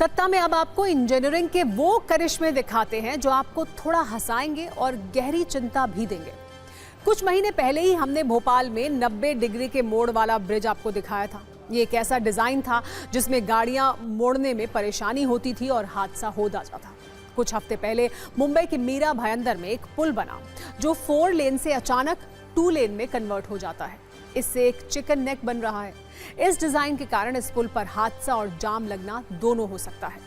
सत्ता में अब आपको इंजीनियरिंग के वो करिश्मे दिखाते हैं जो आपको थोड़ा हंसाएंगे और गहरी चिंता भी देंगे। कुछ महीने पहले ही हमने भोपाल में 90 डिग्री के मोड़ वाला ब्रिज आपको दिखाया था। ये एक ऐसा डिजाइन था जिसमें गाड़ियां मोड़ने में परेशानी होती थी और हादसा हो जाता था। कुछ हफ्ते पहले मुंबई के मीरा भायंदर में एक पुल बना जो 4 लेन से अचानक 2 लेन में कन्वर्ट हो जाता है। इससे एक चिकन नेक बन रहा है। इस डिजाइन के कारण इस पुल पर हादसा और जाम लगना दोनों हो सकता है।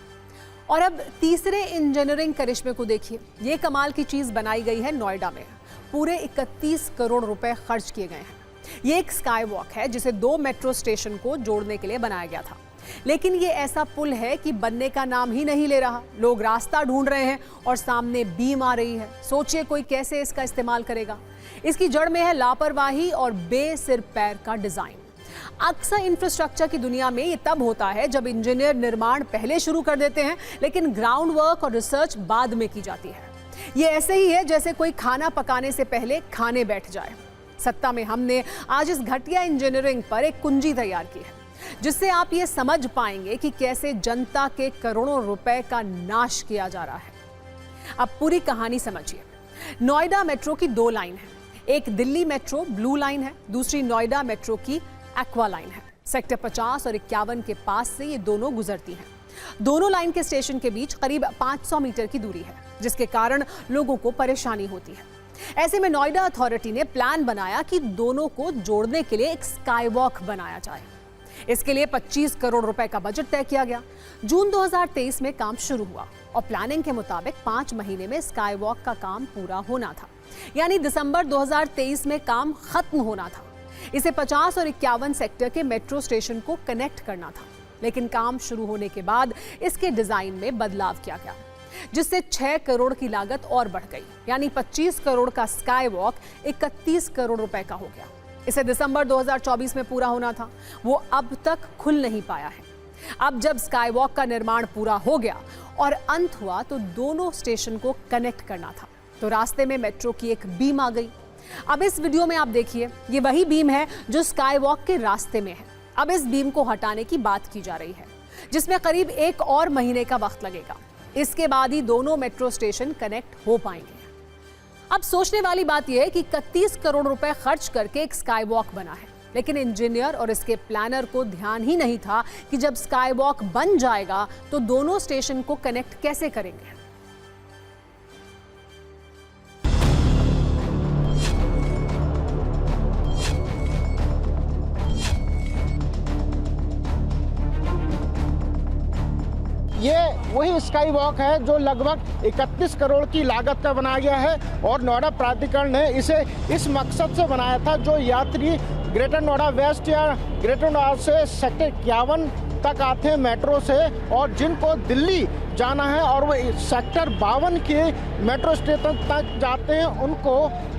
और अब तीसरे इंजीनियरिंग करिश्मे को देखिए। ये कमाल की चीज बनाई गई है नोएडा में। पूरे 31 करोड़ रुपए खर्च किए गए हैं। ये एक स्काई वॉक है जिसे 2 मेट्रो स्टेशन को जोड़ने के लिए बनाया गया था। लेकिन ये ऐसा पुल है कि बनने का नाम ही नहीं ले रहा। लोग रास्ता ढूंढ रहे हैं और सामने बीम आ रही है। सोचिए कोई कैसे इसका इस्तेमाल करेगा। इसकी जड़ में है लापरवाही और बेसिर पैर का डिजाइन। अक्सर इंफ्रास्ट्रक्चर की दुनिया में ये तब होता है जब इंजीनियर निर्माण पहले शुरू कर देते हैं लेकिन ग्राउंड वर्क और रिसर्च बाद में की जाती है। ये ऐसे ही है जैसे कोई खाना पकाने से पहले खाने बैठ जाए। सत्ता में हमने आज इस घटिया इंजीनियरिंग पर एक कुंजी तैयार की है जिससे आप ये समझ पाएंगे कि कैसे जनता के करोड़ों रुपए का नाश किया जा रहा है। अब पूरी कहानी समझिए। नोएडा मेट्रो की 2 लाइन है। एक दिल्ली मेट्रो ब्लू लाइन है, दूसरी नोएडा मेट्रो की एक्वा लाइन है। सेक्टर 50 और 51 के पास से ये दोनों गुजरती हैं। दोनों लाइन के स्टेशन के बीच करीब 500 मीटर की दूरी है जिसके कारण लोगों को परेशानी होती है। ऐसे में नोएडा अथॉरिटी ने प्लान बनाया कि दोनों को जोड़ने के लिए एक स्काई वॉक बनाया जाए। इसके लिए 25 करोड़ रुपए का बजट तय किया गया। जून 2023 में काम शुरू हुआ और प्लानिंग के मुताबिक 5 महीने में स्काई वॉक का काम पूरा होना था, यानी दिसंबर 2023 में काम खत्म होना था। इसे 50 और 51 सेक्टर के मेट्रो स्टेशन को कनेक्ट करना था, लेकिन काम शुरू होने के बाद इसके डिजाइन में बदलाव किया गया जिससे 6 करोड़ की लागत और बढ़ गई, यानी 25 करोड़ का स्काई वॉक 31 करोड़ रुपए का हो गया। इसे दिसंबर 2024 में पूरा होना था, वो अब तक खुल नहीं पाया है। अब जब स्काई वॉक का निर्माण पूरा हो गया और अंत हुआ तो दोनों स्टेशन को कनेक्ट करना था, तो रास्ते में मेट्रो की एक बीम आ गई। अब इस वीडियो में आप देखिए, ये वही बीम है जो स्काई वॉक के रास्ते में है। अब इस बीम को हटाने की बात की जा रही है जिसमें करीब 1 और महीने का वक्त लगेगा। इसके बाद ही दोनों मेट्रो स्टेशन कनेक्ट हो पाएंगे। अब सोचने वाली बात यह है कि 31 करोड़ रुपए खर्च करके एक स्काई वॉक बना है, लेकिन इंजीनियर और इसके प्लानर को ध्यान ही नहीं था कि जब स्काई वॉक बन जाएगा तो दोनों स्टेशन को कनेक्ट कैसे करेंगे। ये वही स्काई वॉक है जो लगभग 31 करोड़ की लागत का बनाया गया है और नोएडा प्राधिकरण ने इसे इस मकसद से बनाया था जो यात्री ग्रेटर नोएडा वेस्ट या ग्रेटर नोएडा से सेक्टर 51 तक आते हैं मेट्रो से और जिनको दिल्ली जाना है और वो सेक्टर 52 के मेट्रो स्टेशन तक जाते हैं उनको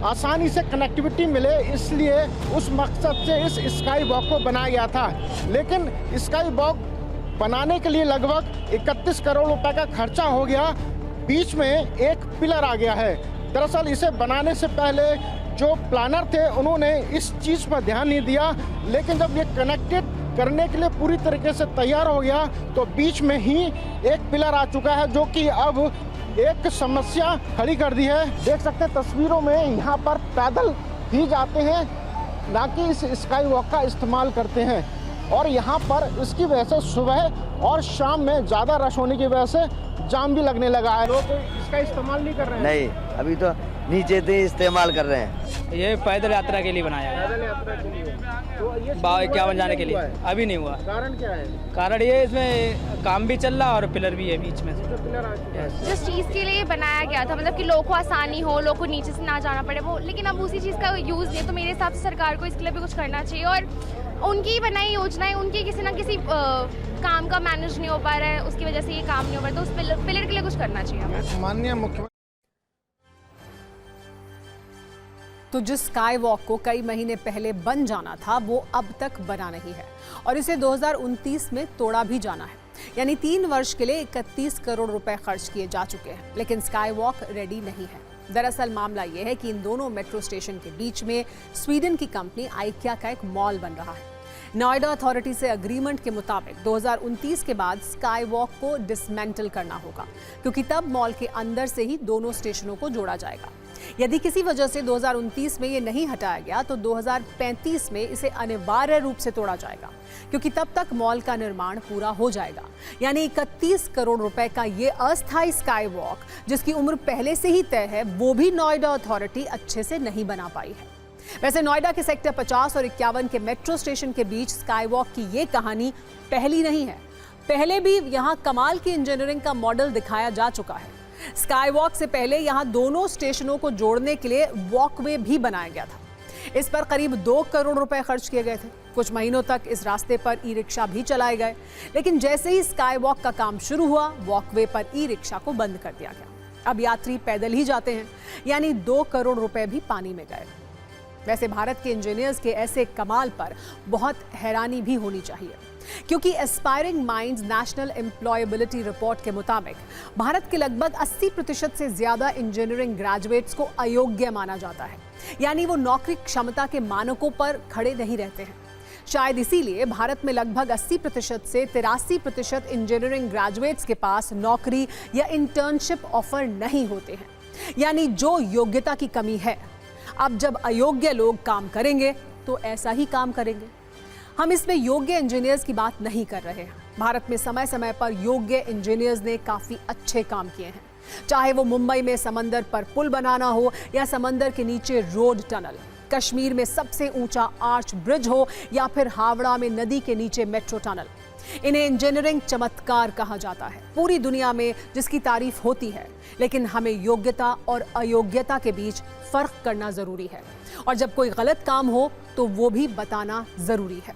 आसानी से कनेक्टिविटी मिले, इसलिए उस मकसद से इस स्काई वॉक को बनाया गया था। लेकिन स्काई वॉक बनाने के लिए लगभग 31 करोड़ रुपए का खर्चा हो गया। बीच में एक पिलर आ गया है। दरअसल इसे बनाने से पहले जो प्लानर थे उन्होंने इस चीज़ पर ध्यान नहीं दिया, लेकिन जब ये कनेक्टेड करने के लिए पूरी तरीके से तैयार हो गया तो बीच में ही एक पिलर आ चुका है जो कि अब एक समस्या खड़ी कर दी है। देख सकते हैं तस्वीरों में यहाँ पर पैदल ही जाते हैं, ना कि इस स्काई वॉक का इस्तेमाल करते हैं। और यहाँ पर इसकी वजह से सुबह और शाम में ज़्यादा रश होने की वजह से जाम भी लगने लगा है। लोग इसका इस्तेमाल नहीं कर रहे हैं। नहीं, अभी तो नीचे से इस्तेमाल कर रहे हैं। ये पैदल यात्रा के लिए बनाया है। पैदल यात्रा के लिए तो ये 51 जाने के लिए अभी नहीं हुआ। कारण क्या है? कारण ये इसमें काम भी चल रहा और पिलर भी है बीच में। जिस चीज़ के लिए बनाया गया था, मतलब कि लोगों को आसानी हो, लोगों को नीचे से ना जाना पड़े वो, लेकिन अब उसी चीज़ का यूज़ नहीं। तो मेरे हिसाब से सरकार को इसके लिए भी कुछ करना चाहिए और उनकी बनाई योजनाएं उनकी किसी ना किसी काम का मैनेज नहीं हो पा रहा है, उसकी वजह से ये काम नहीं हो पा रहा। तो उस पिलर के लिए कुछ करना चाहिए। माननीय मुख्यमंत्री तो जिस स्काई वॉक को कई महीने पहले बन जाना था वो अब तक बना नहीं है और इसे 2029 में तोड़ा भी जाना है, यानी 3 वर्ष के लिए 31 करोड़ रुपए खर्च किए जा चुके हैं, लेकिन स्काई वॉक रेडी नहीं है। दरअसल मामला यह है कि इन दोनों मेट्रो स्टेशन के बीच में स्वीडन की कंपनी आइकिया का एक मॉल बन रहा है। नोएडा अथॉरिटी से एग्रीमेंट के मुताबिक 2029 के बाद स्काई वॉक को डिसमेंटल करना होगा, क्योंकि तब मॉल के अंदर से ही दोनों स्टेशनों को जोड़ा जाएगा। यदि किसी वजह से 2029 में ये नहीं हटाया गया तो 2035 में इसे अनिवार्य रूप से तोड़ा जाएगा, क्योंकि तब तक मॉल का निर्माण पूरा हो जाएगा। यानी 31 करोड़ रुपए का ये अस्थायी स्काई वॉक, जिसकी उम्र पहले से ही तय है, वो भी नोएडा अथॉरिटी अच्छे से नहीं बना पाई है। वैसे नोएडा के सेक्टर 50 और 51 के मेट्रो स्टेशन के बीच स्काई वॉक की ये कहानी पहली नहीं है। पहले भी यहाँ कमाल की इंजीनियरिंग का मॉडल दिखाया जा चुका है। स्काई वॉक से पहले यहाँ दोनों स्टेशनों को जोड़ने के लिए वॉकवे भी बनाया गया था। इस पर करीब 2 करोड़ रुपए खर्च किए गए थे। कुछ महीनों तक इस रास्ते पर ई रिक्शा भी चलाए गए, लेकिन जैसे ही स्काई वॉक का काम शुरू हुआ, वॉकवे पर ई रिक्शा को बंद कर दिया गया। अब यात्री पैदल ही जाते हैं, यानी 2 करोड़ रुपए भी पानी में गए। वैसे भारत के इंजीनियर्स के ऐसे कमाल पर बहुत हैरानी भी होनी चाहिए, क्योंकि aspiring minds national employability report के मुताबिक भारत के लगभग 80% से ज्यादा इंजीनियरिंग ग्रेजुएट्स को अयोग्य माना जाता है, यानी वो नौकरी क्षमता के मानकों पर खड़े नहीं रहते हैं। शायद इसीलिए भारत में लगभग 80% से 83% इंजीनियरिंग ग्रेजुएट्स के पास नौकरी या इंटर्नशिप ऑफर नहीं होते हैं, यानी जो योग्यता की कमी है। अब जब अयोग्य लोग काम करेंगे तो ऐसा ही काम करेंगे। हम इसमें योग्य इंजीनियर्स की बात नहीं कर रहे हैं। भारत में समय समय पर योग्य इंजीनियर्स ने काफी अच्छे काम किए हैं, चाहे वो मुंबई में समंदर पर पुल बनाना हो या समंदर के नीचे रोड टनल, कश्मीर में सबसे ऊंचा आर्च ब्रिज हो या फिर हावड़ा में नदी के नीचे मेट्रो टनल। इन्हें इंजीनियरिंग चमत्कार कहा जाता है पूरी दुनिया में, जिसकी तारीफ होती है। लेकिन हमें योग्यता और अयोग्यता के बीच फर्क करना जरूरी है, और जब कोई गलत काम हो तो वो भी बताना जरूरी है।